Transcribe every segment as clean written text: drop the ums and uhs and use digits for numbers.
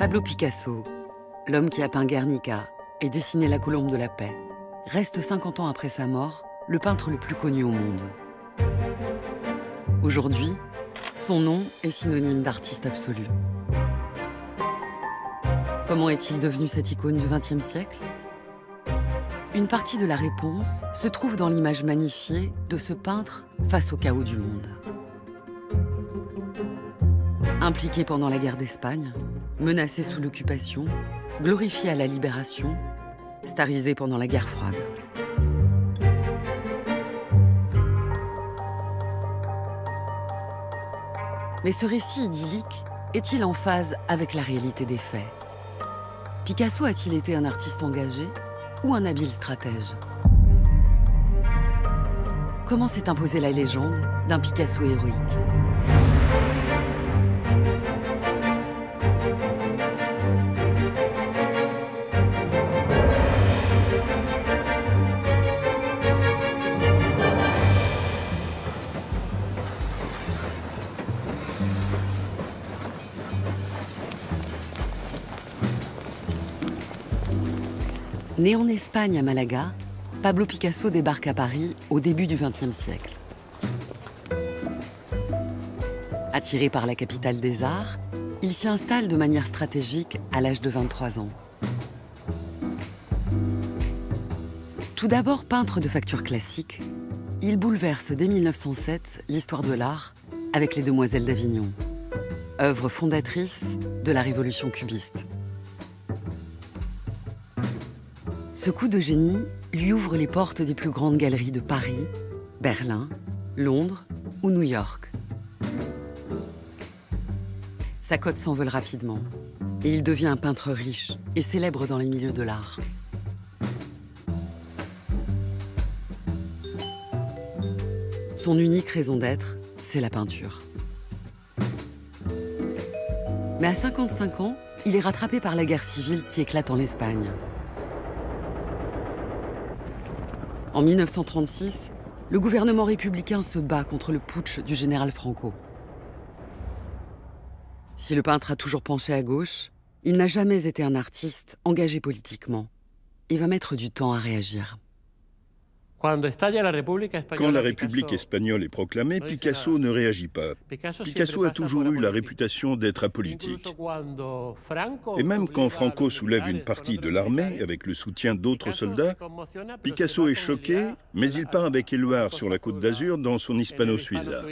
Pablo Picasso, l'homme qui a peint Guernica et dessiné la Colombe de la Paix, reste 50 ans après sa mort le peintre le plus connu au monde. Aujourd'hui, son nom est synonyme d'artiste absolu. Comment est-il devenu cette icône du XXe siècle? Une partie de la réponse se trouve dans l'image magnifiée de ce peintre face au chaos du monde. Impliqué pendant la guerre d'Espagne, menacé sous l'occupation, glorifié à la libération, starisé pendant la guerre froide. Mais ce récit idyllique est-il en phase avec la réalité des faits? Picasso a-t-il été un artiste engagé ou un habile stratège? Comment s'est imposée la légende d'un Picasso héroïque? Né en Espagne à Malaga, Pablo Picasso débarque à Paris au début du XXe siècle. Attiré par la capitale des arts, il s'y installe de manière stratégique à l'âge de 23 ans. Tout d'abord peintre de facture classique, il bouleverse dès 1907 l'histoire de l'art avec Les Demoiselles d'Avignon, œuvre fondatrice de la révolution cubiste. Ce coup de génie lui ouvre les portes des plus grandes galeries de Paris, Berlin, Londres ou New York. Sa cote s'envole rapidement et il devient un peintre riche et célèbre dans les milieux de l'art. Son unique raison d'être, c'est la peinture. Mais à 55 ans, il est rattrapé par la guerre civile qui éclate en Espagne. En 1936, le gouvernement républicain se bat contre le putsch du général Franco. Si le peintre a toujours penché à gauche, il n'a jamais été un artiste engagé politiquement et va mettre du temps à réagir. Quand la République espagnole est proclamée, Picasso ne réagit pas. Picasso a toujours eu la réputation d'être apolitique. Et même quand Franco soulève une partie de l'armée avec le soutien d'autres soldats, Picasso est choqué, mais il part avec Éluard sur la Côte d'Azur dans son Hispano Suiza.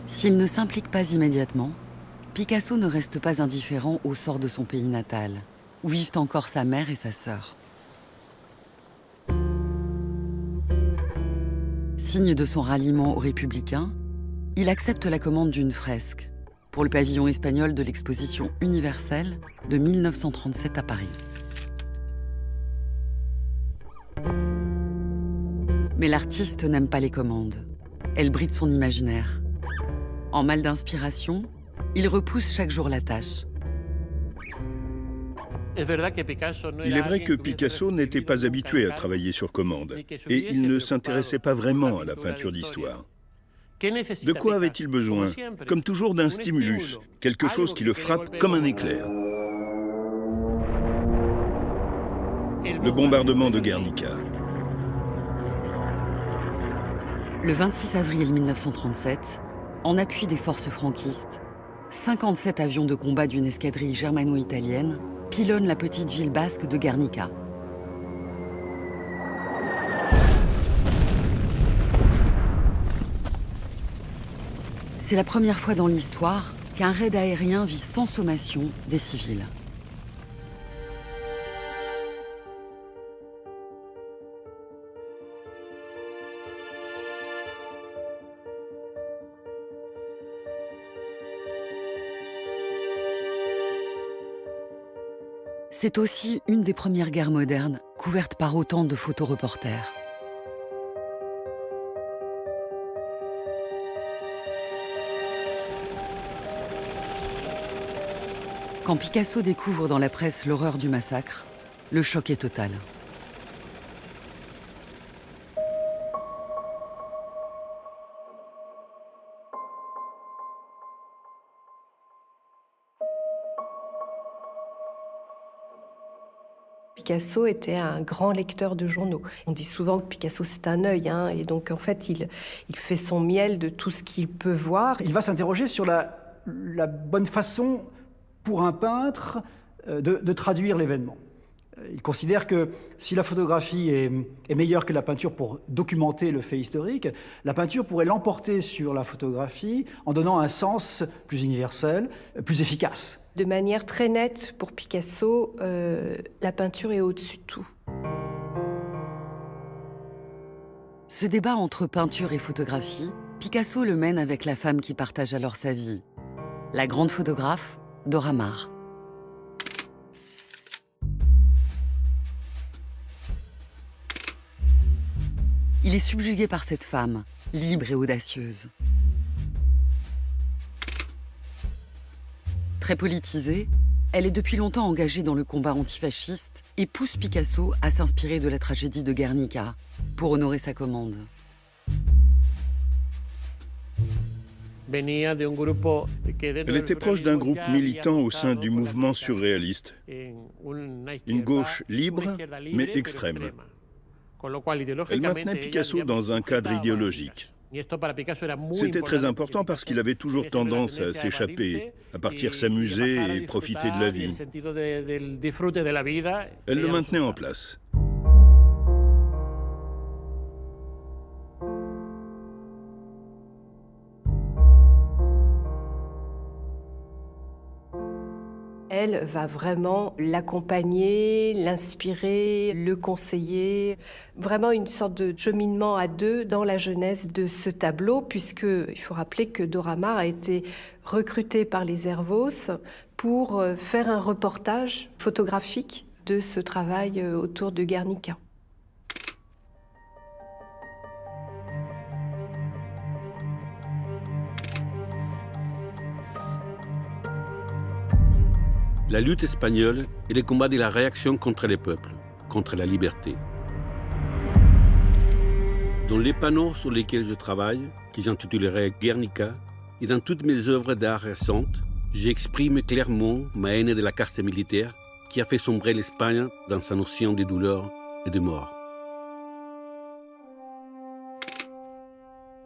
S'il ne s'implique pas immédiatement, Picasso ne reste pas indifférent au sort de son pays natal, où vivent encore sa mère et sa sœur. Signe de son ralliement aux Républicains, il accepte la commande d'une fresque pour le pavillon espagnol de l'exposition universelle de 1937 à Paris. Mais l'artiste n'aime pas les commandes. Elles brident son imaginaire. En mal d'inspiration, il repousse chaque jour la tâche. Il est vrai que Picasso n'était pas habitué à travailler sur commande et il ne s'intéressait pas vraiment à la peinture d'histoire. De quoi avait-il besoin? Comme toujours d'un stimulus, quelque chose qui le frappe comme un éclair. Le bombardement de Guernica. Le 26 avril 1937, en appui des forces franquistes, 57 avions de combat d'une escadrille germano-italienne pilonnent la petite ville basque de Guernica. C'est la première fois dans l'histoire qu'un raid aérien vise sans sommation des civils. C'est aussi une des premières guerres modernes couvertes par autant de photoreporters. Quand Picasso découvre dans la presse l'horreur du massacre, le choc est total. Picasso était un grand lecteur de journaux. On dit souvent que Picasso, c'est un œil, et donc en fait, il fait son miel de tout ce qu'il peut voir. Il va s'interroger sur la bonne façon pour un peintre de traduire l'événement. Il considère que si la photographie est meilleure que la peinture pour documenter le fait historique, la peinture pourrait l'emporter sur la photographie en donnant un sens plus universel, plus efficace. De manière très nette, pour Picasso, la peinture est au-dessus de tout. Ce débat entre peinture et photographie, Picasso le mène avec la femme qui partage alors sa vie, la grande photographe Dora Maar. Il est subjugué par cette femme, libre et audacieuse. Très politisée, elle est depuis longtemps engagée dans le combat antifasciste et pousse Picasso à s'inspirer de la tragédie de Guernica pour honorer sa commande. Elle était proche d'un groupe militant au sein du mouvement surréaliste, une gauche libre mais extrême. Elle maintenait Picasso dans un cadre idéologique. C'était très important parce qu'il avait toujours tendance à s'échapper, à partir s'amuser et profiter de la vie. Elle le maintenait en place. Elle va vraiment l'accompagner, l'inspirer, le conseiller. Vraiment une sorte de cheminement à deux dans la genèse de ce tableau, puisqu'il faut rappeler que Dora Maar a été recrutée par les Hervos pour faire un reportage photographique de ce travail autour de Guernica. La lutte espagnole est le combat de la réaction contre les peuples, contre la liberté. Dans les panneaux sur lesquels je travaille, que j'intitulerai Guernica, et dans toutes mes œuvres d'art récentes, j'exprime clairement ma haine de la caste militaire qui a fait sombrer l'Espagne dans sa notion de douleur et de mort.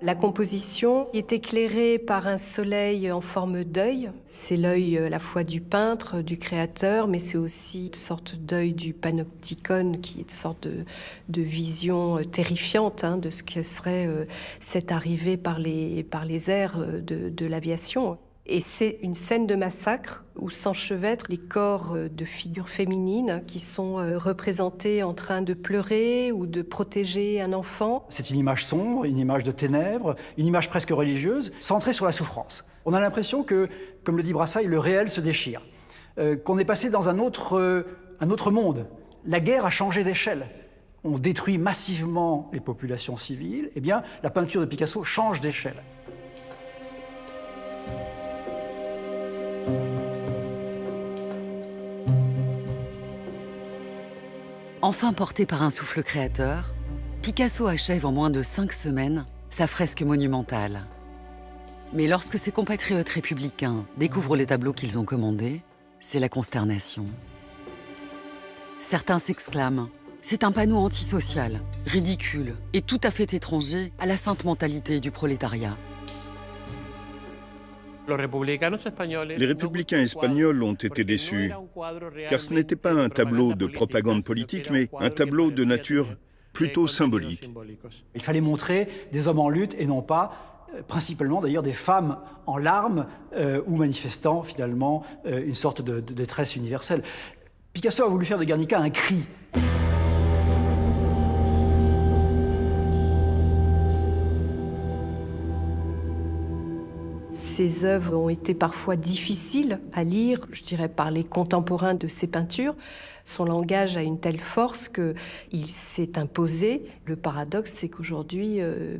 La composition est éclairée par un soleil en forme d'œil. C'est l'œil à la fois du peintre, du créateur, mais c'est aussi une sorte d'œil du panopticon, qui est une sorte de vision terrifiante de ce que serait cette arrivée par les airs de l'aviation. Et c'est une scène de massacre où s'enchevêtrent les corps de figures féminines qui sont représentées en train de pleurer ou de protéger un enfant. C'est une image sombre, une image de ténèbres, une image presque religieuse, centrée sur la souffrance. On a l'impression que, comme le dit Brassailles, le réel se déchire, qu'on est passé dans un autre monde. La guerre a changé d'échelle. On détruit massivement les populations civiles. Eh bien, la peinture de Picasso change d'échelle. Enfin porté par un souffle créateur, Picasso achève en moins de 5 semaines sa fresque monumentale. Mais lorsque ses compatriotes républicains découvrent les tableaux qu'ils ont commandés, c'est la consternation. Certains s'exclament « C'est un panneau antisocial, ridicule et tout à fait étranger à la sainte mentalité du prolétariat ». Les républicains espagnols ont été déçus, car ce n'était pas un tableau de propagande politique, mais un tableau de nature plutôt symbolique. Il fallait montrer des hommes en lutte et non pas, principalement d'ailleurs, des femmes en larmes ou manifestant finalement une sorte de détresse universelle. Picasso a voulu faire de Guernica un cri. Ces œuvres ont été parfois difficiles à lire, je dirais, par les contemporains de ses peintures. Son langage a une telle force qu'il s'est imposé. Le paradoxe, c'est qu'aujourd'hui,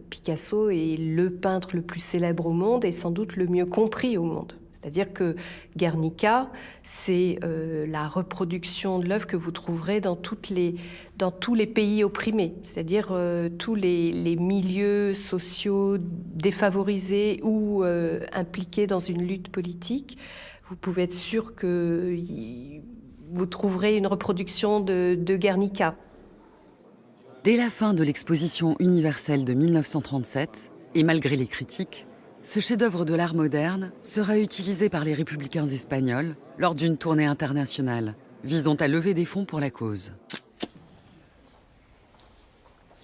Picasso est le peintre le plus célèbre au monde et sans doute le mieux compris au monde. C'est-à-dire que Guernica, c'est la reproduction de l'œuvre que vous trouverez dans tous les pays opprimés, c'est-à-dire tous les milieux sociaux défavorisés ou impliqués dans une lutte politique. Vous pouvez être sûr qu'il vous trouverez une reproduction de Guernica. Dès la fin de l'exposition universelle de 1937, et malgré les critiques, ce chef-d'œuvre de l'art moderne sera utilisé par les républicains espagnols lors d'une tournée internationale visant à lever des fonds pour la cause.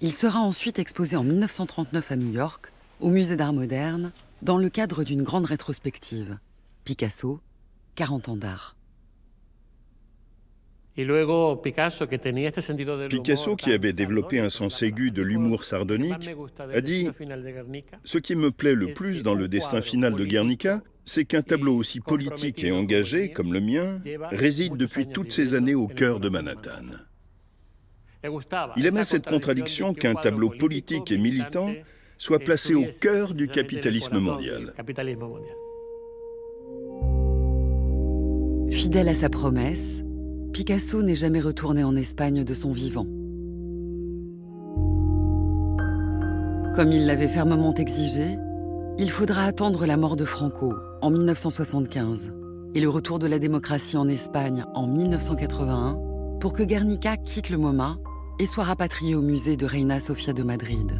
Il sera ensuite exposé en 1939 à New York, au Musée d'art moderne, dans le cadre d'une grande rétrospective. Picasso, 40 ans d'art. Picasso, qui avait développé un sens aigu de l'humour sardonique, a dit « Ce qui me plaît le plus dans le destin final de Guernica, c'est qu'un tableau aussi politique et engagé comme le mien réside depuis toutes ces années au cœur de Manhattan. » Il aimait cette contradiction qu'un tableau politique et militant soit placé au cœur du capitalisme mondial. Fidèle à sa promesse, Picasso n'est jamais retourné en Espagne de son vivant. Comme il l'avait fermement exigé, il faudra attendre la mort de Franco en 1975 et le retour de la démocratie en Espagne en 1981 pour que Guernica quitte le MoMA et soit rapatrié au musée de Reina Sofia de Madrid.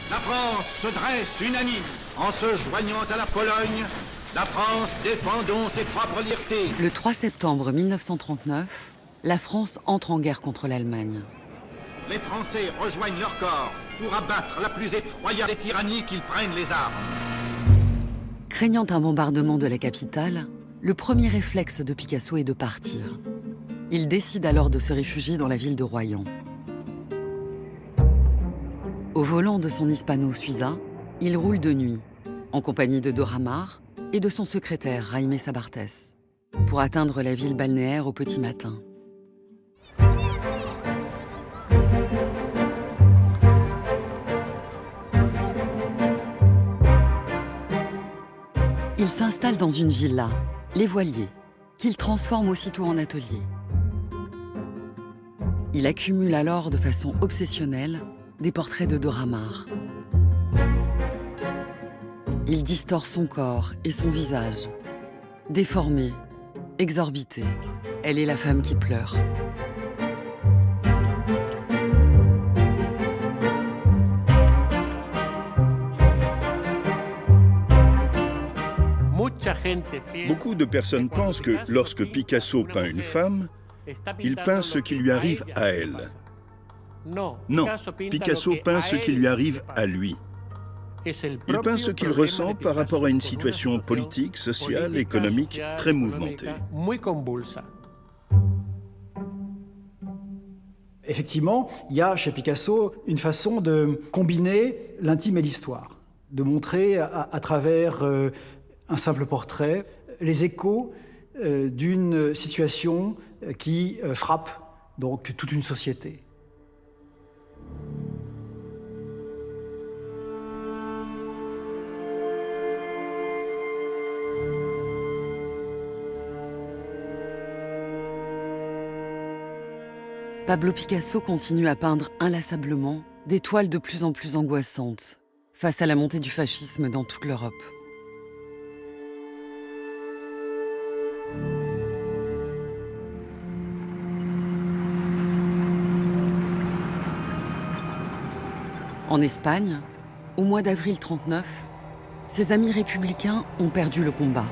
La France se dresse unanime en se joignant à la Pologne. La France défend donc ses propres libertés. Le 3 septembre 1939, la France entre en guerre contre l'Allemagne. Les Français rejoignent leur corps pour abattre la plus effroyable des tyrannies qu'ils prennent les armes. Craignant un bombardement de la capitale, le premier réflexe de Picasso est de partir. Il décide alors de se réfugier dans la ville de Royan. Au volant de son Hispano Suiza, il roule de nuit, en compagnie de Dora Maar et de son secrétaire Jaime Sabartés, pour atteindre la ville balnéaire au petit matin. Il s'installe dans une villa, Les Voiliers, qu'il transforme aussitôt en atelier. Il accumule alors de façon obsessionnelle des portraits de Dora Maar. Il distord son corps et son visage. Déformée, exorbitée, elle est la femme qui pleure. Beaucoup de personnes pensent que lorsque Picasso peint une femme, il peint ce qui lui arrive à elle. Non, Picasso peint ce qui lui arrive à lui. Il peint ce qu'il ressent par rapport à une situation politique, sociale, économique très mouvementée. Effectivement, il y a chez Picasso une façon de combiner l'intime et l'histoire, de montrer à travers un simple portrait les échos d'une situation qui frappe donc toute une société. Pablo Picasso continue à peindre inlassablement des toiles de plus en plus angoissantes face à la montée du fascisme dans toute l'Europe. En Espagne, au mois d'avril 1939, ses amis républicains ont perdu le combat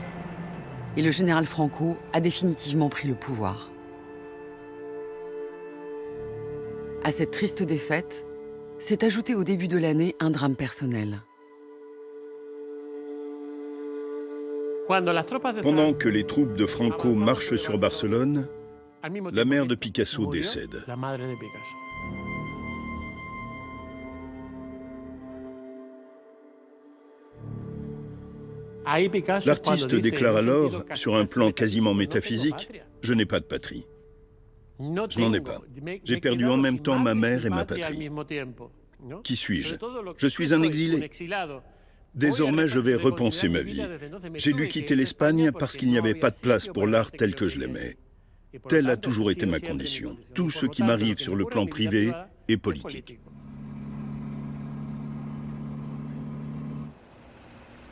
et le général Franco a définitivement pris le pouvoir. À cette triste défaite, s'est ajouté au début de l'année un drame personnel. Pendant que les troupes de Franco marchent sur Barcelone, la mère de Picasso décède. L'artiste déclare alors, sur un plan quasiment métaphysique, « Je n'ai pas de patrie. Je n'en ai pas. J'ai perdu en même temps ma mère et ma patrie. Qui suis-je? Je suis un exilé. Désormais, je vais repenser ma vie. J'ai dû quitter l'Espagne parce qu'il n'y avait pas de place pour l'art tel que je l'aimais. Telle a toujours été ma condition. Tout ce qui m'arrive sur le plan privé est politique. »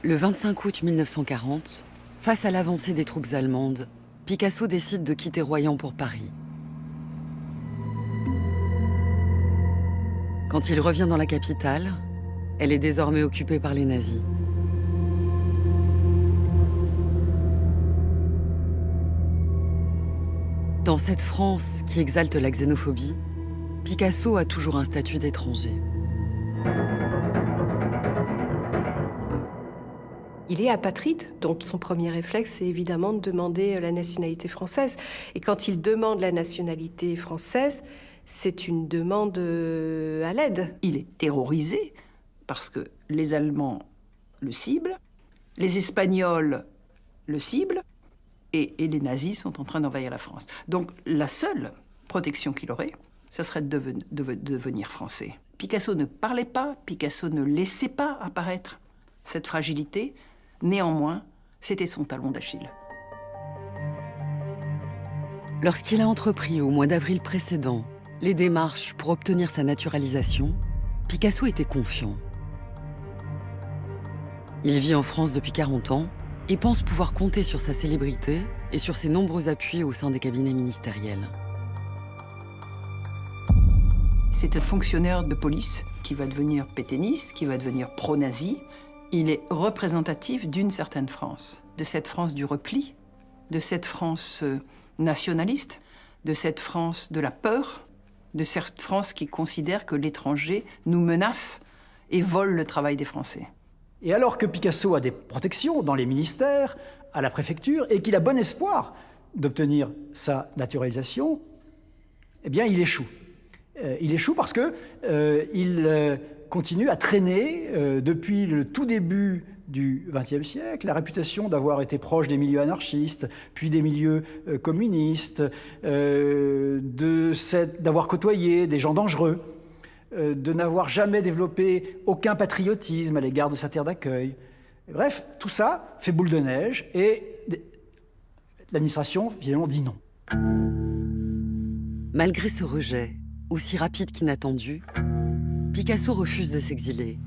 Le 25 août 1940, face à l'avancée des troupes allemandes, Picasso décide de quitter Royan pour Paris. Quand il revient dans la capitale, elle est désormais occupée par les nazis. Dans cette France qui exalte la xénophobie, Picasso a toujours un statut d'étranger. Il est apatride, donc son premier réflexe, c'est évidemment de demander la nationalité française. Et quand il demande la nationalité française, c'est une demande à l'aide. Il est terrorisé parce que les Allemands le ciblent, les Espagnols le ciblent, et les nazis sont en train d'envahir la France. Donc la seule protection qu'il aurait, ça serait de devenir français. Picasso ne parlait pas, Picasso ne laissait pas apparaître cette fragilité. Néanmoins, c'était son talon d'Achille. Lorsqu'il a entrepris au mois d'avril précédent les démarches pour obtenir sa naturalisation, Picasso était confiant. Il vit en France depuis 40 ans et pense pouvoir compter sur sa célébrité et sur ses nombreux appuis au sein des cabinets ministériels. C'est un fonctionnaire de police qui va devenir pétainiste, qui va devenir pro-nazi. Il est représentatif d'une certaine France, de cette France du repli, de cette France nationaliste, de cette France de la peur, de cette France qui considère que l'étranger nous menace et vole le travail des Français. Et alors que Picasso a des protections dans les ministères, à la préfecture, et qu'il a bon espoir d'obtenir sa naturalisation, eh bien, il échoue. Il échoue parce qu'il continue à traîner depuis le tout début du XXe siècle, la réputation d'avoir été proche des milieux anarchistes, puis des milieux communistes, d'avoir côtoyé des gens dangereux, de n'avoir jamais développé aucun patriotisme à l'égard de sa terre d'accueil. Bref, tout ça fait boule de neige et l'administration, finalement, dit non. Malgré ce rejet, aussi rapide qu'inattendu, Picasso refuse de s'exiler.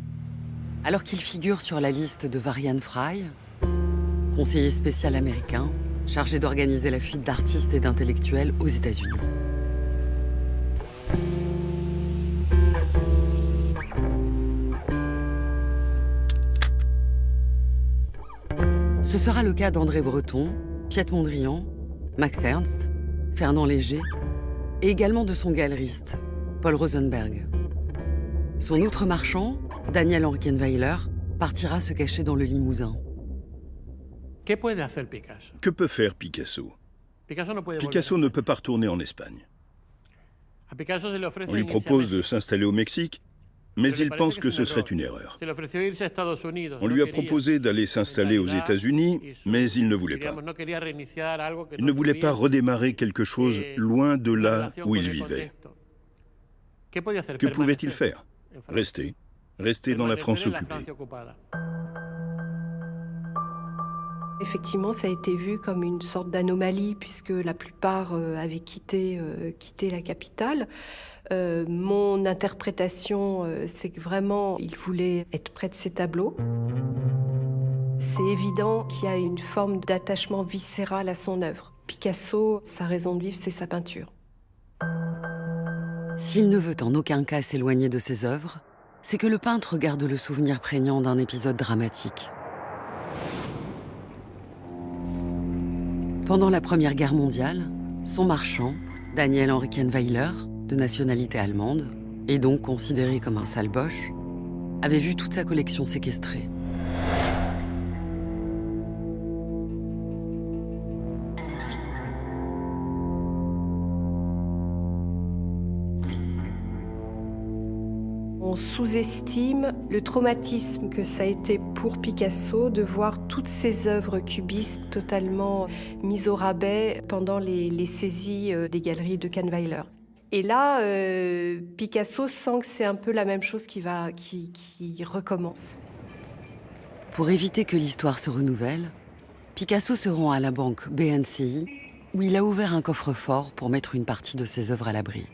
Alors qu'il figure sur la liste de Varian Fry, conseiller spécial américain, chargé d'organiser la fuite d'artistes et d'intellectuels aux États-Unis. Ce sera le cas d'André Breton, Piet Mondrian, Max Ernst, Fernand Léger, et également de son galeriste, Paul Rosenberg. Son outre marchand, Daniel Henriquenweiler, partira se cacher dans le Limousin. Que peut faire Picasso? Picasso ne peut pas retourner en Espagne. On lui propose de s'installer au Mexique, mais il pense que ce serait une erreur. On lui a proposé d'aller s'installer aux États-Unis, mais il ne voulait pas. Il ne voulait pas redémarrer quelque chose loin de là où il vivait. Que pouvait-il faire? Rester dans la France occupée. Effectivement, ça a été vu comme une sorte d'anomalie puisque la plupart avaient quitté la capitale. Mon interprétation, c'est que vraiment, il voulait être près de ses tableaux. C'est évident qu'il y a une forme d'attachement viscéral à son œuvre. Picasso, sa raison de vivre, c'est sa peinture. S'il ne veut en aucun cas s'éloigner de ses œuvres, c'est que le peintre garde le souvenir prégnant d'un épisode dramatique. Pendant la Première Guerre mondiale, son marchand, Daniel Henriquenweiler, de nationalité allemande, et donc considéré comme un sale-boche, avait vu toute sa collection séquestrée. On sous-estime le traumatisme que ça a été pour Picasso de voir toutes ses œuvres cubistes totalement mises au rabais pendant les saisies des galeries de Kahnweiler. Et là, Picasso sent que c'est un peu la même chose qui recommence. Pour éviter que l'histoire se renouvelle, Picasso se rend à la banque BNCI, où il a ouvert un coffre-fort pour mettre une partie de ses œuvres à l'abri.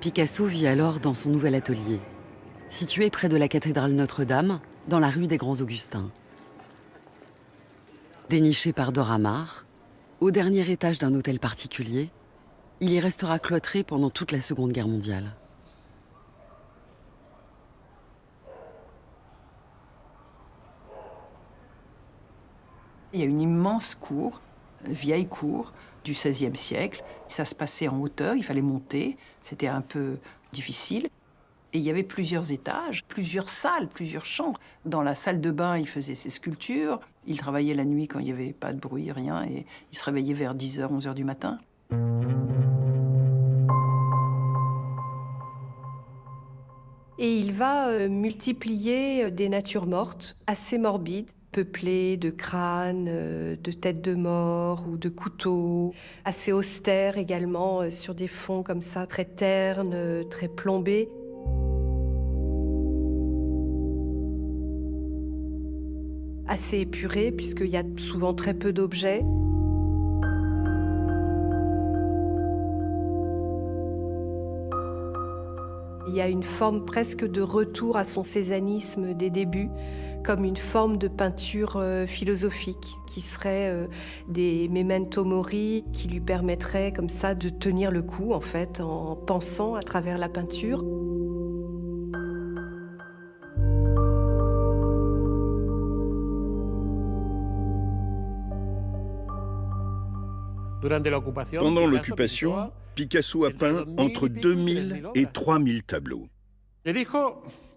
Picasso vit alors dans son nouvel atelier, situé près de la cathédrale Notre-Dame, dans la rue des Grands Augustins. Déniché par Dora Maar, au dernier étage d'un hôtel particulier, il y restera cloîtré pendant toute la Seconde Guerre mondiale. Il y a une immense cour, vieille cour du XVIe siècle. Ça se passait en hauteur, il fallait monter, c'était un peu difficile. Et il y avait plusieurs étages, plusieurs salles, plusieurs chambres. Dans la salle de bain, il faisait ses sculptures. Il travaillait la nuit quand il n'y avait pas de bruit, rien, et il se réveillait vers 10h, 11h du matin. Et il va multiplier des natures mortes, assez morbides, peuplées de crânes, de têtes de mort ou de couteaux, assez austères également, sur des fonds comme ça, très ternes, très plombés. Assez épurés, puisqu'il y a souvent très peu d'objets. Il y a une forme presque de retour à son césanisme des débuts, comme une forme de peinture philosophique, qui serait des memento mori, qui lui permettrait comme ça de tenir le coup, en fait, en pensant à travers la peinture. Pendant l'occupation, Picasso a peint entre 2000 et 3000 tableaux.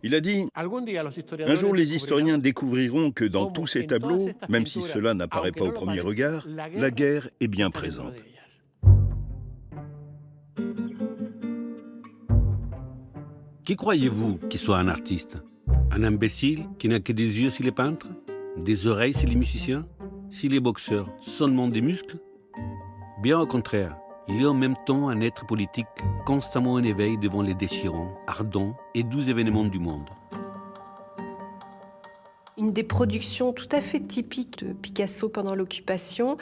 Il a dit « Un jour, les historiens découvriront que dans tous ces tableaux, même si cela n'apparaît pas au premier regard, la guerre est bien présente. » Qui croyez-vous qu'il soit un artiste? Un imbécile qui n'a que des yeux s'il est peintre? Des oreilles s'il est musicien? S'il est boxeur, seulement des muscles? Bien au contraire, il est en même temps un être politique constamment en éveil devant les déchirants, ardents et doux événements du monde. Une des productions tout à fait typiques de Picasso pendant l'occupation,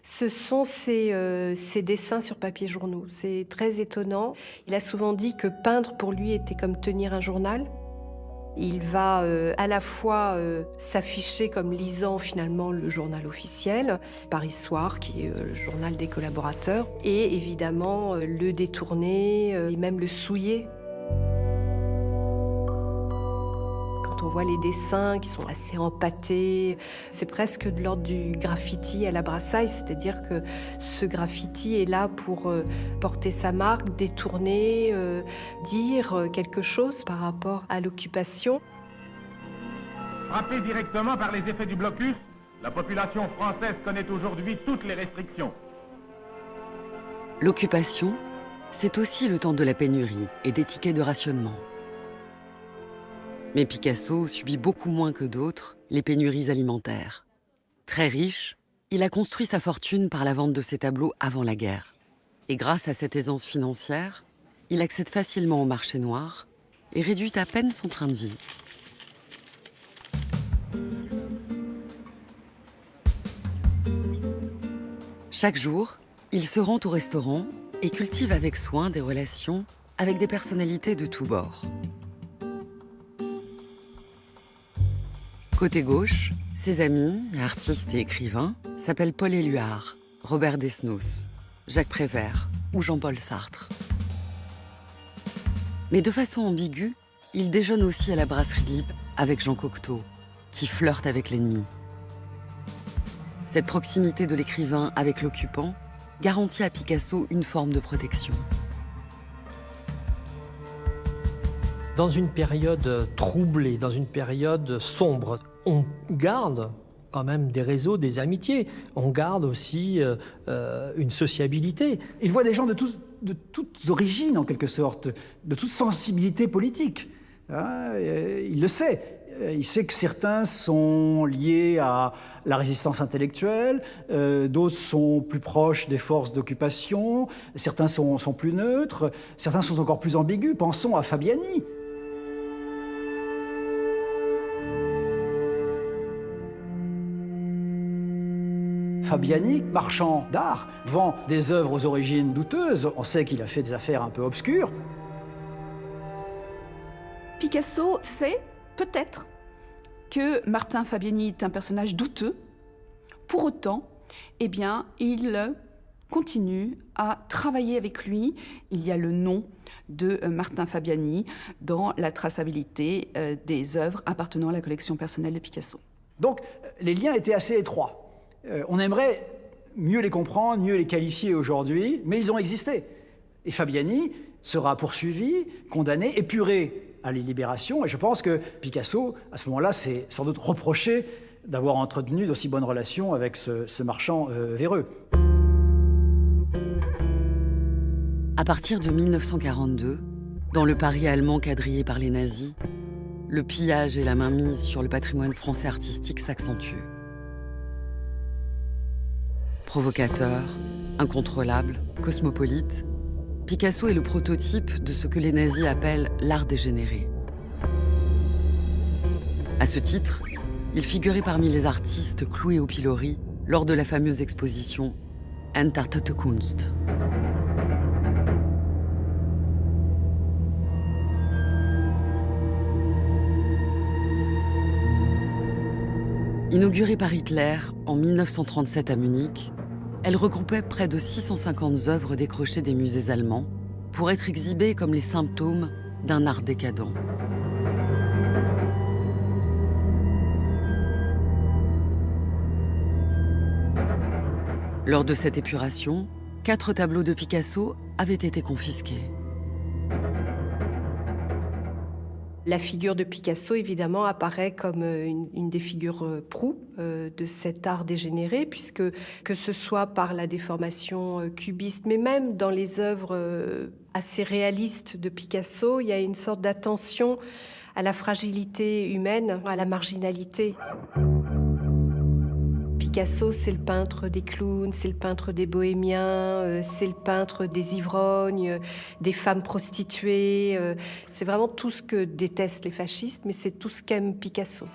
ce sont ses dessins sur papier journaux. C'est très étonnant. Il a souvent dit que peindre pour lui était comme tenir un journal. Il va à la fois s'afficher comme lisant finalement le journal officiel, Paris Soir, qui est le journal des collaborateurs, et évidemment le détourner et même le souiller. Quand on voit les dessins qui sont assez empâtés, c'est presque de l'ordre du graffiti à la Brassailles, c'est-à-dire que ce graffiti est là pour porter sa marque, détourner, dire quelque chose par rapport à l'occupation. Frappée directement par les effets du blocus, la population française connaît aujourd'hui toutes les restrictions. L'occupation, c'est aussi le temps de la pénurie et des tickets de rationnement. Mais Picasso subit beaucoup moins que d'autres les pénuries alimentaires. Très riche, il a construit sa fortune par la vente de ses tableaux avant la guerre. Et grâce à cette aisance financière, il accède facilement au marché noir et réduit à peine son train de vie. Chaque jour, il se rend au restaurant et cultive avec soin des relations avec des personnalités de tous bords. Côté gauche, ses amis, artistes et écrivains, s'appellent Paul Éluard, Robert Desnos, Jacques Prévert ou Jean-Paul Sartre. Mais de façon ambiguë, il déjeune aussi à la brasserie Libre avec Jean Cocteau, qui flirte avec l'ennemi. Cette proximité de l'écrivain avec l'occupant garantit à Picasso une forme de protection. Dans une période troublée, dans une période sombre, on garde quand même des réseaux, des amitiés. On garde aussi une sociabilité. Il voit des gens de toutes origines, en quelque sorte, de toute sensibilité politique. Il le sait. Il sait que certains sont liés à la résistance intellectuelle, d'autres sont plus proches des forces d'occupation, certains sont plus neutres, certains sont encore plus ambigus. Pensons à Fabiani. Fabiani, marchand d'art, vend des œuvres aux origines douteuses. On sait qu'il a fait des affaires un peu obscures. Picasso sait peut-être que Martin Fabiani est un personnage douteux. Pour autant, eh bien, il continue à travailler avec lui. Il y a le nom de Martin Fabiani dans la traçabilité des œuvres appartenant à la collection personnelle de Picasso. Donc, les liens étaient assez étroits. On aimerait mieux les comprendre, mieux les qualifier aujourd'hui, mais ils ont existé. Et Fabiani sera poursuivi, condamné, épuré à la libération. Et je pense que Picasso, à ce moment-là, s'est sans doute reproché d'avoir entretenu d'aussi bonnes relations avec ce marchand véreux. À partir de 1942, dans le Paris allemand quadrillé par les nazis, le pillage et la mainmise sur le patrimoine français artistique s'accentuent. Provocateur, incontrôlable, cosmopolite, Picasso est le prototype de ce que les nazis appellent l'art dégénéré. À ce titre, il figurait parmi les artistes cloués au pilori lors de la fameuse exposition Entartete Kunst. Inaugurée par Hitler en 1937 à Munich, elle regroupait près de 650 œuvres décrochées des musées allemands pour être exhibées comme les symptômes d'un art décadent. Lors de cette épuration, 4 tableaux de Picasso avaient été confisqués. La figure de Picasso, évidemment, apparaît comme une des figures proues de cet art dégénéré, puisque que ce soit par la déformation cubiste, mais même dans les œuvres assez réalistes de Picasso, il y a une sorte d'attention à la fragilité humaine, à la marginalité. Picasso, c'est le peintre des clowns, c'est le peintre des bohémiens, c'est le peintre des ivrognes, des femmes prostituées. C'est vraiment tout ce que détestent les fascistes, mais c'est tout ce qu'aime Picasso.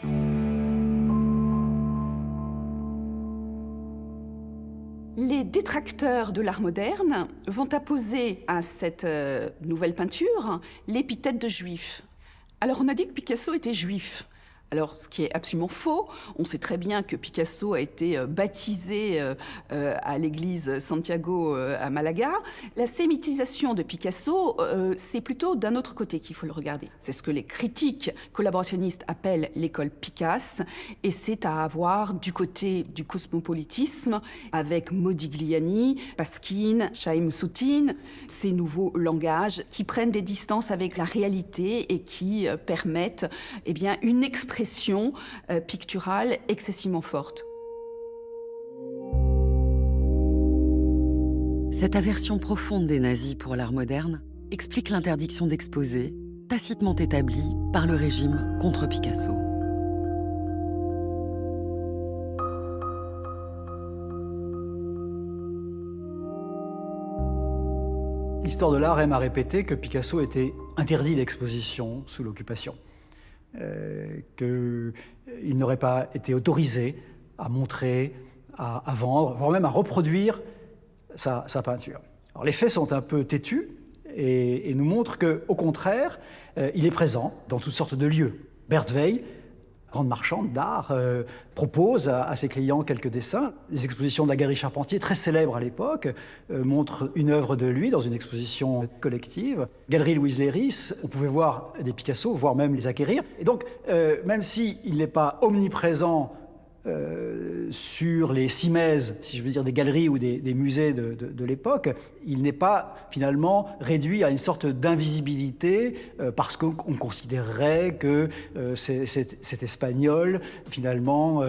Les détracteurs de l'art moderne vont apposer à cette nouvelle peinture l'épithète de juif. Alors on a dit que Picasso était juif. Alors, ce qui est absolument faux, on sait très bien que Picasso a été baptisé à l'église Santiago à Malaga. La sémitisation de Picasso, c'est plutôt d'un autre côté qu'il faut le regarder. C'est ce que les critiques collaborationnistes appellent l'école Picasse, et c'est à avoir du côté du cosmopolitisme avec Modigliani, Pasquine, Chaim Soutine, ces nouveaux langages qui prennent des distances avec la réalité et qui permettent une expression picturale excessivement forte. Cette aversion profonde des nazis pour l'art moderne explique l'interdiction d'exposer, tacitement établie par le régime contre Picasso. L'histoire de l'art aime à répéter que Picasso était interdit d'exposition sous l'occupation. Qu'il n'aurait pas été autorisé à montrer, à vendre, voire même à reproduire sa peinture. Alors, les faits sont un peu têtus et nous montrent qu'au contraire, il est présent dans toutes sortes de lieux. Bert Weil, grande marchande d'art, propose à ses clients quelques dessins. Les expositions de la Galerie Charpentier, très célèbre à l'époque, montrent une œuvre de lui dans une exposition collective. Galerie Louise Léris, on pouvait voir des Picasso, voire même les acquérir. Et donc, même s'il n'est pas omniprésent sur les cimaises, si je veux dire, des galeries ou des musées de l'époque, il n'est pas finalement réduit à une sorte d'invisibilité parce qu'on considérerait que cet Espagnol, finalement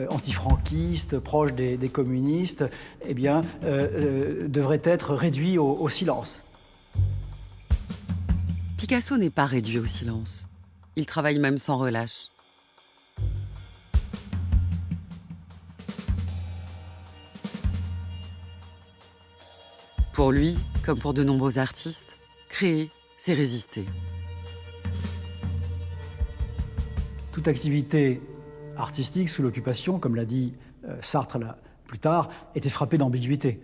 antifranquiste, proche des communistes, devrait être réduit au silence. Picasso n'est pas réduit au silence. Il travaille même sans relâche. Pour lui, comme pour de nombreux artistes, créer, c'est résister. Toute activité artistique sous l'occupation, comme l'a dit Sartre plus tard, était frappée d'ambiguïté.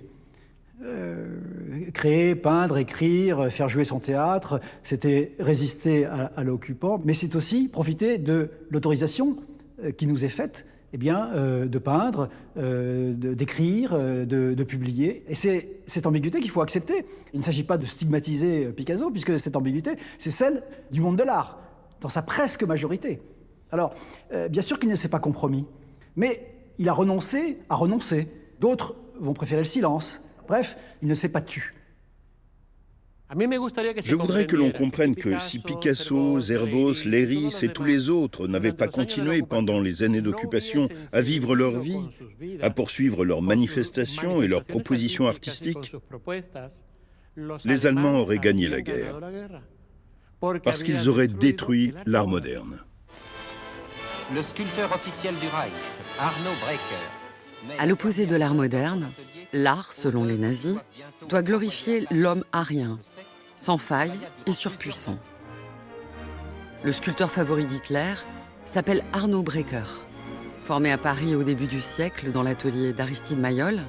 Créer, peindre, écrire, faire jouer son théâtre, c'était résister à l'occupant, mais c'est aussi profiter de l'autorisation qui nous est faite de peindre, d'écrire, de publier. Et c'est cette ambiguïté qu'il faut accepter. Il ne s'agit pas de stigmatiser Picasso, puisque cette ambiguïté, c'est celle du monde de l'art, dans sa presque majorité. Alors, bien sûr qu'il ne s'est pas compromis, mais il a renoncé à renoncer. D'autres vont préférer le silence. Bref, il ne s'est pas tu. Je voudrais que l'on comprenne que si Picasso, Zervos, Léris et tous les autres n'avaient pas continué pendant les années d'occupation à vivre leur vie, à poursuivre leurs manifestations et leurs propositions artistiques, les Allemands auraient gagné la guerre, parce qu'ils auraient détruit l'art moderne. Le sculpteur officiel du Reich, Arno Breker. À l'opposé de l'art moderne, l'art, selon les nazis, doit glorifier l'homme arien, sans faille et surpuissant. Le sculpteur favori d'Hitler s'appelle Arno Breker. Formé à Paris au début du siècle dans l'atelier d'Aristide Maillol,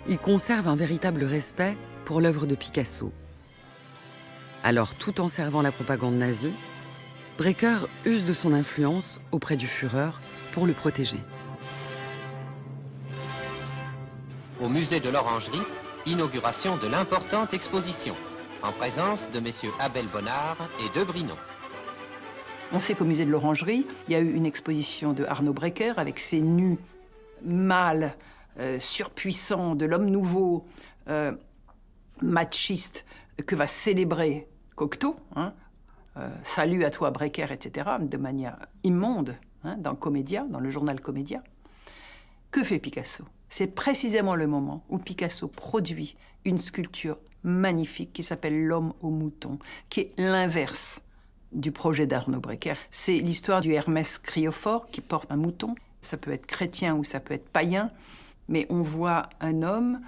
il conserve un véritable respect pour l'œuvre de Picasso. Alors, tout en servant la propagande nazie, Breker use de son influence auprès du Führer pour le protéger. Au musée de l'Orangerie, inauguration de l'importante exposition, en présence de messieurs Abel Bonnard et de Brinon. On sait qu'au musée de l'Orangerie, il y a eu une exposition de Arno Breker avec ses nus mâles, surpuissants, de l'homme nouveau, machiste, que va célébrer Cocteau. Salut à toi Breker, etc., de manière immonde, dans Comédia, dans le journal Comédia. Que fait Picasso? C'est précisément le moment où Picasso produit une sculpture magnifique qui s'appelle L'homme au mouton, qui est l'inverse du projet d'Arno Breker. C'est l'histoire du Hermès criophore qui porte un mouton. Ça peut être chrétien ou ça peut être païen, mais on voit un homme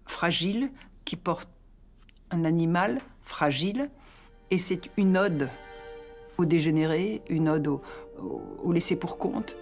fragile qui porte un animal fragile, et c'est une ode au dégénéré, une ode au laissé pour compte.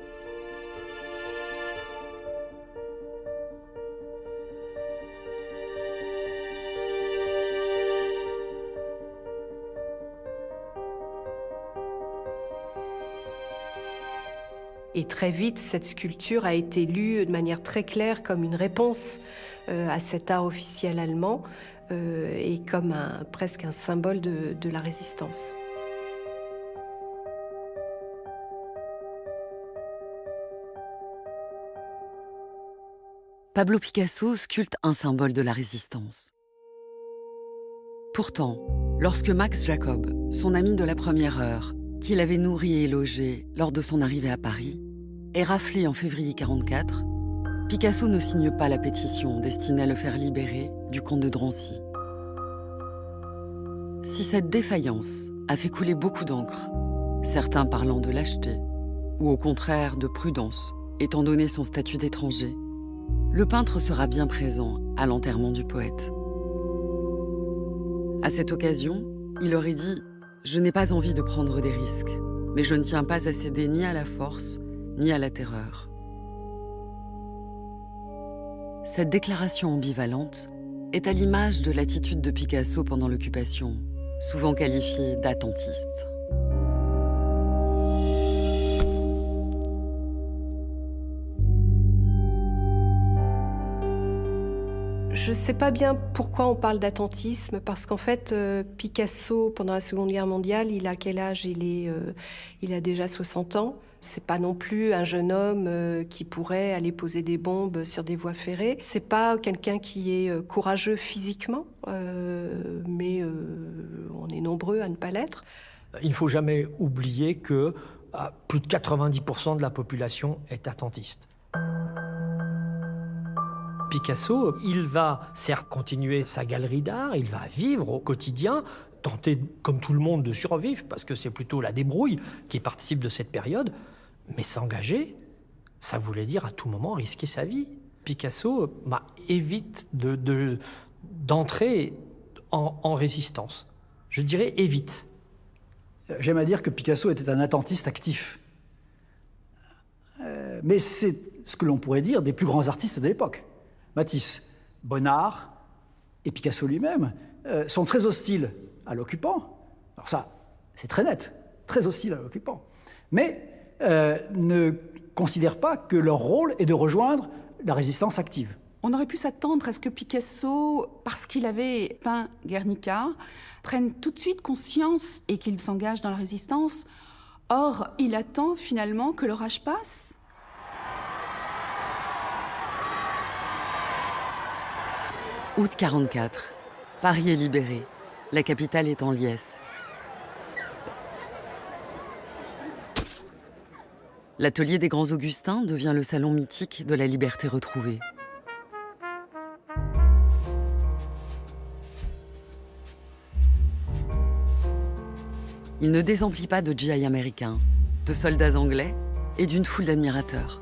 Et très vite, cette sculpture a été lue de manière très claire comme une réponse à cet art officiel allemand et comme presque un symbole de la résistance. Pablo Picasso sculpte un symbole de la résistance. Pourtant, lorsque Max Jacob, son ami de la première heure, qui l'avait nourri et logé lors de son arrivée à Paris, est raflé en février 1944, Picasso ne signe pas la pétition destinée à le faire libérer du camp de Drancy. Si cette défaillance a fait couler beaucoup d'encre, certains parlant de lâcheté, ou au contraire de prudence, étant donné son statut d'étranger, le peintre sera bien présent à l'enterrement du poète. À cette occasion, il aurait dit « Je n'ai pas envie de prendre des risques, mais je ne tiens pas à céder ni à la force, ni à la terreur. » Cette déclaration ambivalente est à l'image de l'attitude de Picasso pendant l'occupation, souvent qualifiée d'attentiste. Je ne sais pas bien pourquoi on parle d'attentisme, parce qu'en fait, Picasso, pendant la Seconde Guerre mondiale, il a quel âge? Il a déjà 60 ans. C'est pas non plus un jeune homme qui pourrait aller poser des bombes sur des voies ferrées. C'est pas quelqu'un qui est courageux physiquement, mais on est nombreux à ne pas l'être. Il ne faut jamais oublier que plus de 90% de la population est attentiste. Picasso, il va certes continuer sa galerie d'art, il va vivre au quotidien, tenter comme tout le monde de survivre, parce que c'est plutôt la débrouille qui participe de cette période, mais s'engager, ça voulait dire à tout moment risquer sa vie. Picasso évite d'entrer en résistance. Je dirais évite. J'aime à dire que Picasso était un attentiste actif. Mais c'est ce que l'on pourrait dire des plus grands artistes de l'époque. Matisse, Bonnard et Picasso lui-même sont très hostiles à l'occupant. Alors ça, c'est très net, très hostile à l'occupant. Mais ne considèrent pas que leur rôle est de rejoindre la résistance active. On aurait pu s'attendre à ce que Picasso, parce qu'il avait peint Guernica, prenne tout de suite conscience et qu'il s'engage dans la résistance. Or, il attend finalement que l'orage passe. Août 44. Paris est libéré. La capitale est en liesse. L'atelier des Grands Augustins devient le salon mythique de la liberté retrouvée. Il ne désemplit pas de GI américains, de soldats anglais et d'une foule d'admirateurs.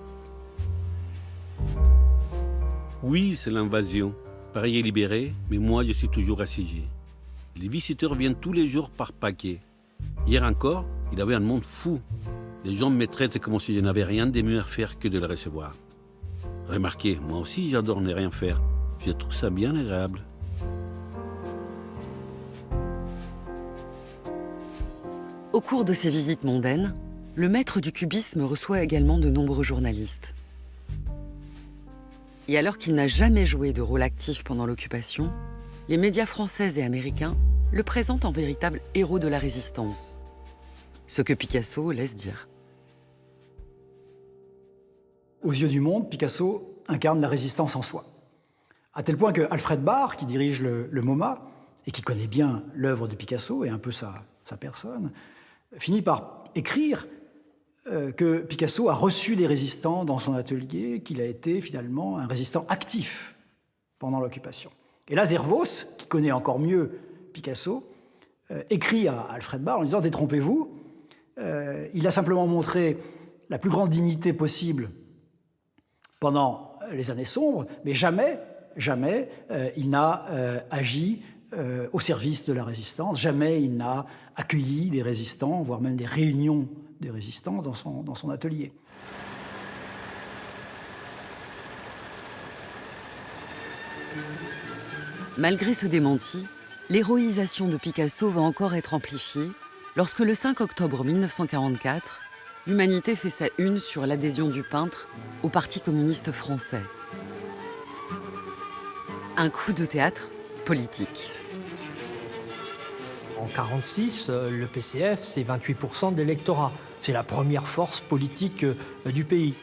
Oui, c'est l'invasion. Paris est libéré, mais moi je suis toujours assiégé. Les visiteurs viennent tous les jours par paquet. Hier encore, il y avait un monde fou. Les gens me traitent comme si je n'avais rien de mieux à faire que de les recevoir. Remarquez, moi aussi j'adore ne rien faire. Je trouve ça bien agréable. Au cours de ces visites mondaines, le maître du cubisme reçoit également de nombreux journalistes. Et alors qu'il n'a jamais joué de rôle actif pendant l'occupation, les médias français et américains le présentent en véritable héros de la résistance. Ce que Picasso laisse dire. Aux yeux du monde, Picasso incarne la résistance en soi. À tel point que Alfred Barr, qui dirige le MoMA, et qui connaît bien l'œuvre de Picasso et un peu sa personne, finit par écrire que Picasso a reçu des résistants dans son atelier, qu'il a été finalement un résistant actif pendant l'occupation. Et là, Zervos, qui connaît encore mieux Picasso, écrit à Alfred Barr en disant « Détrompez-vous, il a simplement montré la plus grande dignité possible pendant les années sombres, mais jamais il n'a agi au service de la résistance, jamais il n'a accueilli des résistants, voire même des réunions des résistants dans son atelier. » Malgré ce démenti, l'héroïsation de Picasso va encore être amplifiée lorsque le 5 octobre 1944, l'Humanité fait sa une sur l'adhésion du peintre au Parti communiste français. Un coup de théâtre politique. En 1946, le PCF, c'est 28% de l'électorat. C'est la première force politique du pays.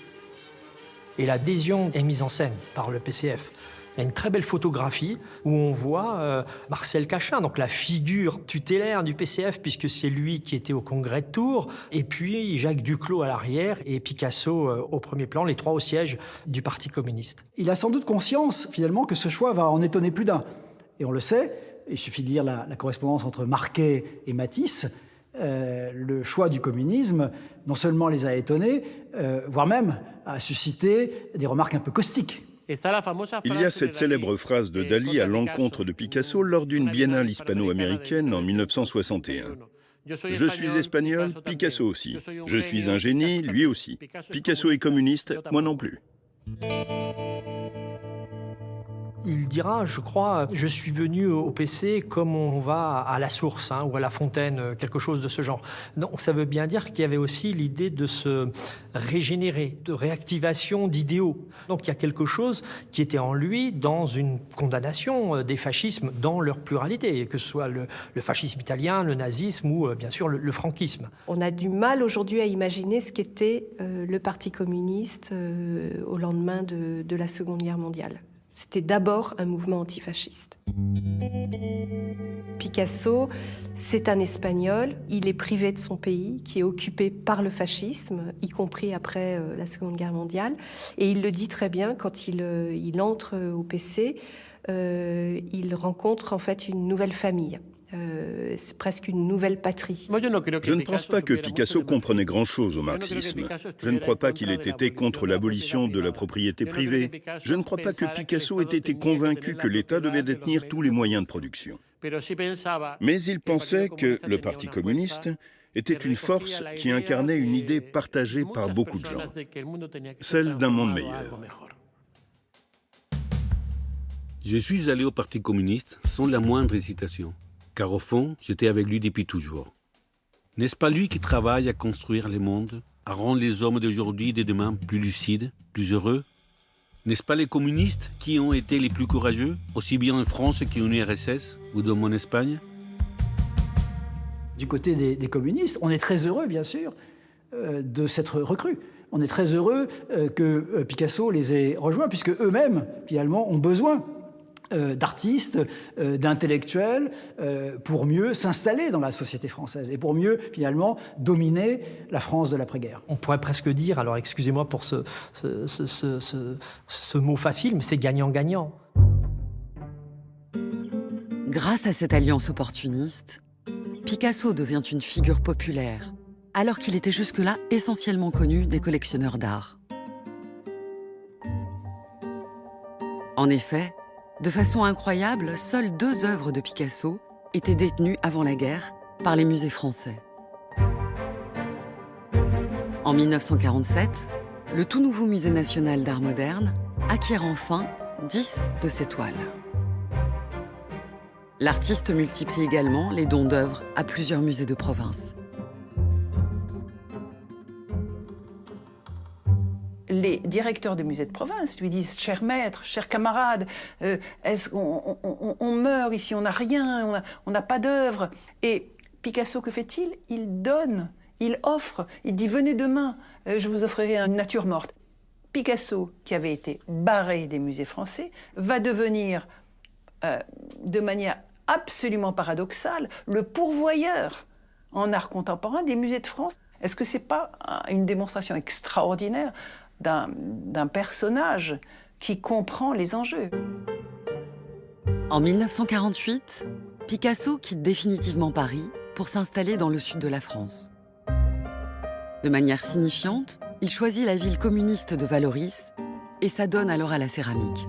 Et l'adhésion est mise en scène par le PCF. Il y a une très belle photographie où on voit Marcel Cachin, donc la figure tutélaire du PCF, puisque c'est lui qui était au congrès de Tours, et puis Jacques Duclos à l'arrière et Picasso au premier plan, les trois au siège du Parti communiste. Il a sans doute conscience, finalement, que ce choix va en étonner plus d'un. Et on le sait, il suffit de lire la correspondance entre Marquet et Matisse, le choix du communisme, non seulement les a étonnés, voire même a suscité des remarques un peu caustiques. Il y a cette célèbre phrase de Dali à l'encontre de Picasso lors d'une biennale hispano-américaine en 1961. « Je suis espagnol, Picasso aussi. Je suis un génie, lui aussi. Picasso est communiste, moi non plus. » Il dira, je crois, je suis venu au PC comme on va à la source ou à la fontaine, quelque chose de ce genre. Donc ça veut bien dire qu'il y avait aussi l'idée de se régénérer, de réactivation d'idéaux. Donc il y a quelque chose qui était en lui dans une condamnation des fascismes dans leur pluralité, que ce soit le fascisme italien, le nazisme ou bien sûr le franquisme. On a du mal aujourd'hui à imaginer ce qu'était le Parti communiste au lendemain de la Seconde Guerre mondiale. C'était d'abord un mouvement antifasciste. Picasso, c'est un Espagnol. Il est privé de son pays, qui est occupé par le fascisme, y compris après la Seconde Guerre mondiale. Et il le dit très bien quand il entre au PC. Il rencontre en fait une nouvelle famille. C'est presque une nouvelle patrie. Je ne pense pas que Picasso comprenait grand-chose au marxisme. Je ne crois pas qu'il ait été contre l'abolition de la propriété privée. Je ne crois pas que Picasso ait été convaincu que l'État devait détenir tous les moyens de production. Mais il pensait que le Parti communiste était une force qui incarnait une idée partagée par beaucoup de gens, celle d'un monde meilleur. Je suis allé au Parti communiste sans la moindre hésitation, car au fond, j'étais avec lui depuis toujours. N'est-ce pas lui qui travaille à construire le monde, à rendre les hommes d'aujourd'hui et de demain plus lucides, plus heureux? N'est-ce pas les communistes qui ont été les plus courageux, aussi bien en France qu'en URSS ou dans mon Espagne? Du côté des communistes, on est très heureux, bien sûr, de s'être recrues. On est très heureux que Picasso les ait rejoints, puisque eux-mêmes, finalement, ont besoin d'artistes, d'intellectuels, pour mieux s'installer dans la société française et pour mieux, finalement, dominer la France de l'après-guerre. On pourrait presque dire, alors excusez-moi pour ce mot facile, mais c'est gagnant-gagnant. Grâce à cette alliance opportuniste, Picasso devient une figure populaire, alors qu'il était jusque-là essentiellement connu des collectionneurs d'art. En effet, de façon incroyable, seules 2 œuvres de Picasso étaient détenues avant la guerre par les musées français. En 1947, le tout nouveau Musée national d'art moderne acquiert enfin 10 de ces toiles. L'artiste multiplie également les dons d'œuvres à plusieurs musées de province. Les directeurs de musées de province lui disent « Cher maître, cher camarade, on meurt ici, on n'a rien, on n'a pas d'œuvre. » Et Picasso, que fait-il? Il donne, il offre, il dit « Venez demain, je vous offrirai une nature morte. » Picasso, qui avait été barré des musées français, va devenir, de manière absolument paradoxale, le pourvoyeur en art contemporain des musées de France. Est-ce que ce n'est pas une démonstration extraordinaire d'un personnage qui comprend les enjeux? En 1948, Picasso quitte définitivement Paris pour s'installer dans le sud de la France. De manière signifiante, il choisit la ville communiste de Vallauris et s'adonne alors à la céramique.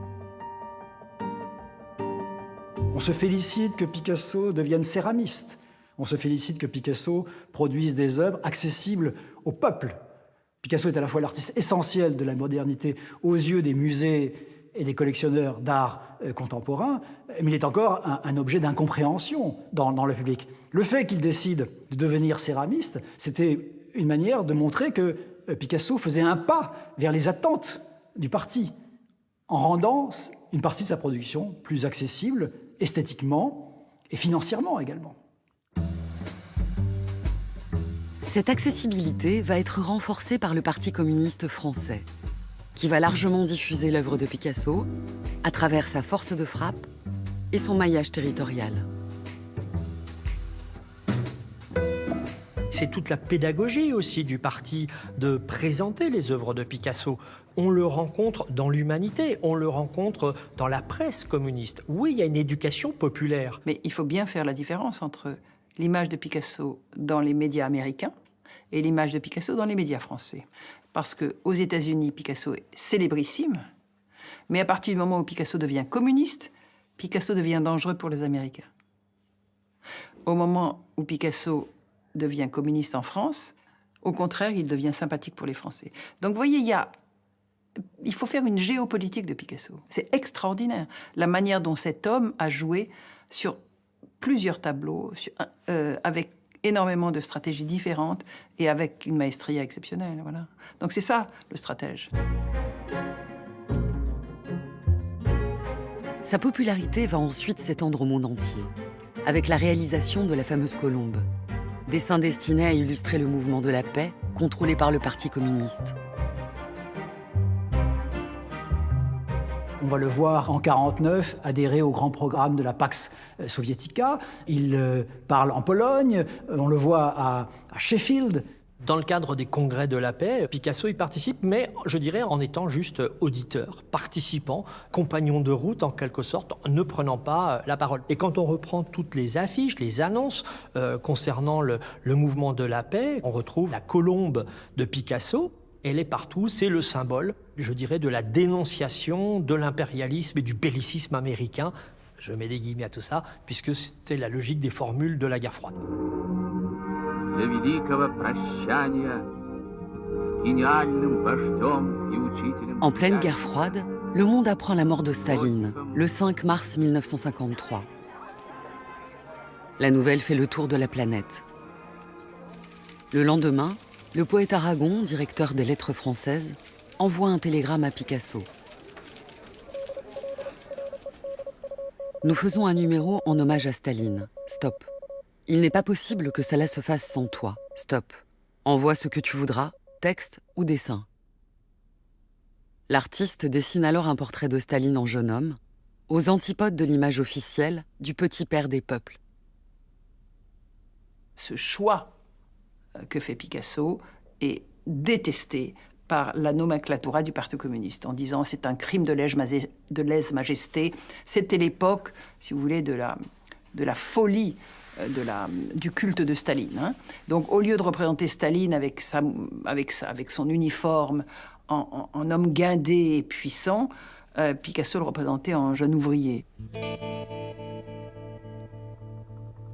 On se félicite que Picasso devienne céramiste. On se félicite que Picasso produise des œuvres accessibles au peuple. Picasso est à la fois l'artiste essentiel de la modernité aux yeux des musées et des collectionneurs d'art contemporain, mais il est encore un objet d'incompréhension dans le public. Le fait qu'il décide de devenir céramiste, c'était une manière de montrer que Picasso faisait un pas vers les attentes du parti, en rendant une partie de sa production plus accessible esthétiquement et financièrement également. Cette accessibilité va être renforcée par le Parti communiste français, qui va largement diffuser l'œuvre de Picasso à travers sa force de frappe et son maillage territorial. C'est toute la pédagogie aussi du parti de présenter les œuvres de Picasso. On le rencontre dans l'humanité, on le rencontre dans la presse communiste. Oui, il y a une éducation populaire. Mais il faut bien faire la différence entre l'image de Picasso dans les médias américains et l'image de Picasso dans les médias français. Parce qu'aux États-Unis, Picasso est célébrissime, mais à partir du moment où Picasso devient communiste, Picasso devient dangereux pour les Américains. Au moment où Picasso devient communiste en France, au contraire, il devient sympathique pour les Français. Donc vous voyez, il faut faire une géopolitique de Picasso. C'est extraordinaire, la manière dont cet homme a joué sur plusieurs tableaux, avec énormément de stratégies différentes et avec une maestria exceptionnelle. Voilà. Donc c'est ça, le stratège. Sa popularité va ensuite s'étendre au monde entier, avec la réalisation de la fameuse Colombe, dessin destiné à illustrer le mouvement de la paix contrôlé par le Parti communiste. On va le voir en 1949 adhérer au grand programme de la Pax Sovietica. Il parle en Pologne, on le voit à Sheffield. Dans le cadre des congrès de la paix, Picasso y participe, mais je dirais en étant juste auditeur, participant, compagnon de route en quelque sorte, ne prenant pas la parole. Et quand on reprend toutes les affiches, les annonces concernant le mouvement de la paix, on retrouve la colombe de Picasso. Elle est partout, c'est le symbole, je dirais, de la dénonciation de l'impérialisme et du bellicisme américain. Je mets des guillemets à tout ça, puisque c'était la logique des formules de la guerre froide. En pleine guerre froide, le monde apprend la mort de Staline, le 5 mars 1953. La nouvelle fait le tour de la planète. Le lendemain, le poète Aragon, directeur des lettres françaises, envoie un télégramme à Picasso. Nous faisons un numéro en hommage à Staline. Stop. Il n'est pas possible que cela se fasse sans toi. Stop. Envoie ce que tu voudras, texte ou dessin. L'artiste dessine alors un portrait de Staline en jeune homme, aux antipodes de l'image officielle du petit père des peuples. Ce choix que fait Picasso est détesté par la nomenclatura du Parti communiste, en disant c'est un crime de lèse-majesté. C'était l'époque, si vous voulez, de la folie du culte de Staline. Hein. Donc, au lieu de représenter Staline avec son uniforme en homme guindé et puissant, Picasso le représentait en jeune ouvrier.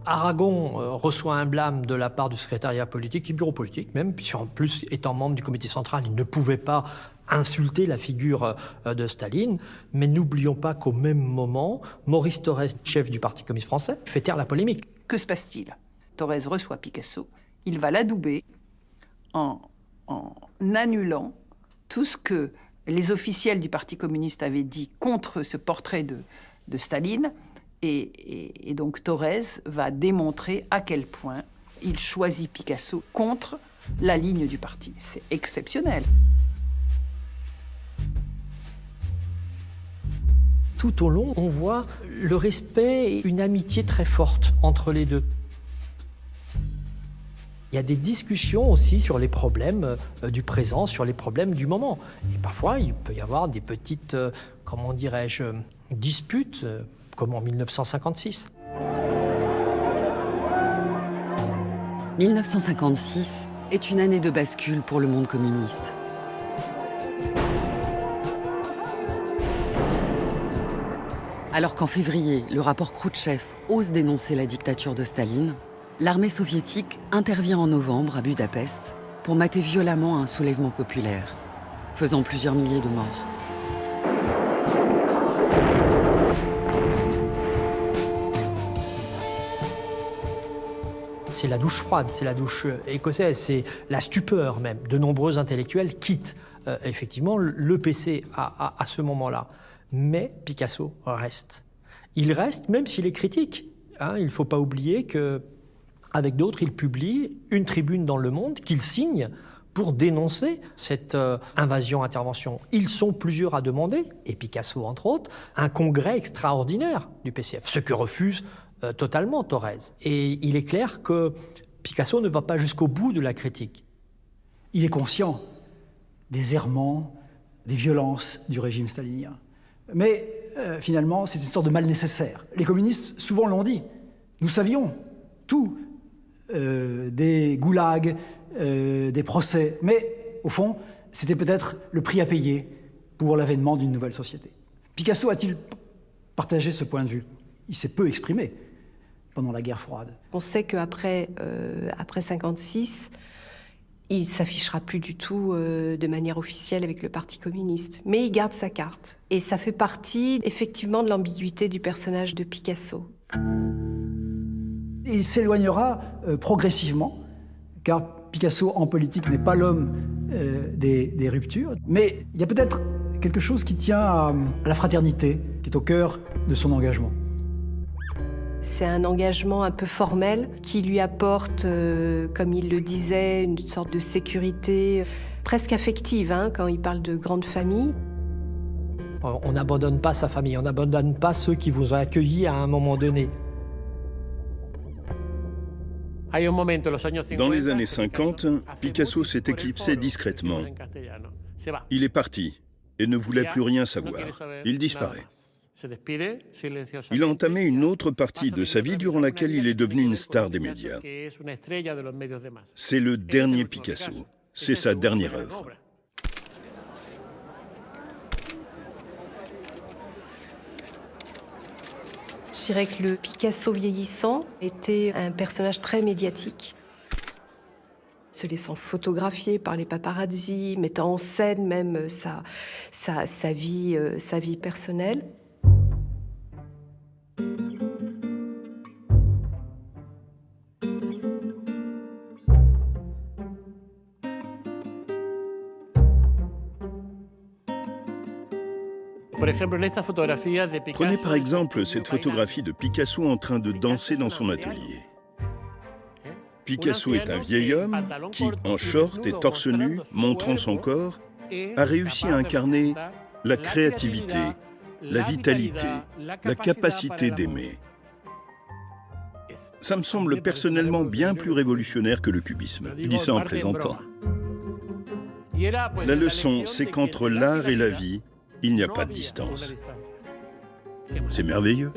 Aragon reçoit un blâme de la part du secrétariat politique et bureau politique même, puisque en plus, étant membre du comité central, il ne pouvait pas insulter la figure de Staline. Mais n'oublions pas qu'au même moment, Maurice Thorez, chef du Parti communiste français, fait taire la polémique. Que se passe-t-il? Thorez reçoit Picasso, il va l'adouber en annulant tout ce que les officiels du Parti communiste avaient dit contre ce portrait de Staline. Et donc Thorez va démontrer à quel point il choisit Picasso contre la ligne du parti. C'est exceptionnel. Tout au long, on voit le respect et une amitié très forte entre les deux. Il y a des discussions aussi sur les problèmes du présent, sur les problèmes du moment. Et parfois, il peut y avoir des petites, comment dirais-je, disputes, comme en 1956. 1956 est une année de bascule pour le monde communiste. Alors qu'en février, le rapport Khrouchtchev ose dénoncer la dictature de Staline, l'armée soviétique intervient en novembre à Budapest pour mater violemment un soulèvement populaire, faisant plusieurs milliers de morts. C'est la douche froide, c'est la douche écossaise, c'est la stupeur même. De nombreux intellectuels quittent effectivement le PC à ce moment-là. Mais Picasso reste. Il reste même s'il est critique. Hein, il ne faut pas oublier qu'avec d'autres, il publie une tribune dans Le Monde qu'il signe pour dénoncer cette invasion-intervention. Ils sont plusieurs à demander, et Picasso entre autres, un congrès extraordinaire du PCF, ce que refuse totalement Thorez. Et il est clair que Picasso ne va pas jusqu'au bout de la critique. Il est conscient des errements, des violences du régime stalinien. Mais finalement, c'est une sorte de mal nécessaire. Les communistes, souvent l'ont dit. Nous savions tout des goulags, des procès. Mais au fond, c'était peut-être le prix à payer pour l'avènement d'une nouvelle société. Picasso a-t-il partagé ce point de vue? Il s'est peu exprimé pendant la guerre froide. On sait qu'après 1956, il ne s'affichera plus du tout de manière officielle avec le Parti communiste. Mais il garde sa carte. Et ça fait partie, effectivement, de l'ambiguïté du personnage de Picasso. Il s'éloignera progressivement, car Picasso, en politique, n'est pas l'homme des ruptures. Mais il y a peut-être quelque chose qui tient à la fraternité, qui est au cœur de son engagement. C'est un engagement un peu formel qui lui apporte, comme il le disait, une sorte de sécurité presque affective, hein, quand il parle de grande famille. On n'abandonne pas sa famille, on n'abandonne pas ceux qui vous ont accueilli à un moment donné. Dans les années 50, Picasso s'est éclipsé discrètement. Il est parti et ne voulait plus rien savoir. Il disparaît. Il a entamé une autre partie de sa vie durant laquelle il est devenu une star des médias. C'est le dernier Picasso. C'est sa dernière œuvre. Je dirais que le Picasso vieillissant était un personnage très médiatique. se laissant photographier par les paparazzi, mettant en scène même sa vie personnelle. Prenez par exemple cette photographie de Picasso en train de danser dans son atelier. Picasso est un vieil homme qui, en short et torse nu, montrant son corps, a réussi à incarner la créativité, la vitalité, la capacité d'aimer. Ça me semble personnellement bien plus révolutionnaire que le cubisme. Je dis ça en plaisantant. La leçon, c'est qu'entre l'art et la vie, il n'y a pas de distance. C'est merveilleux.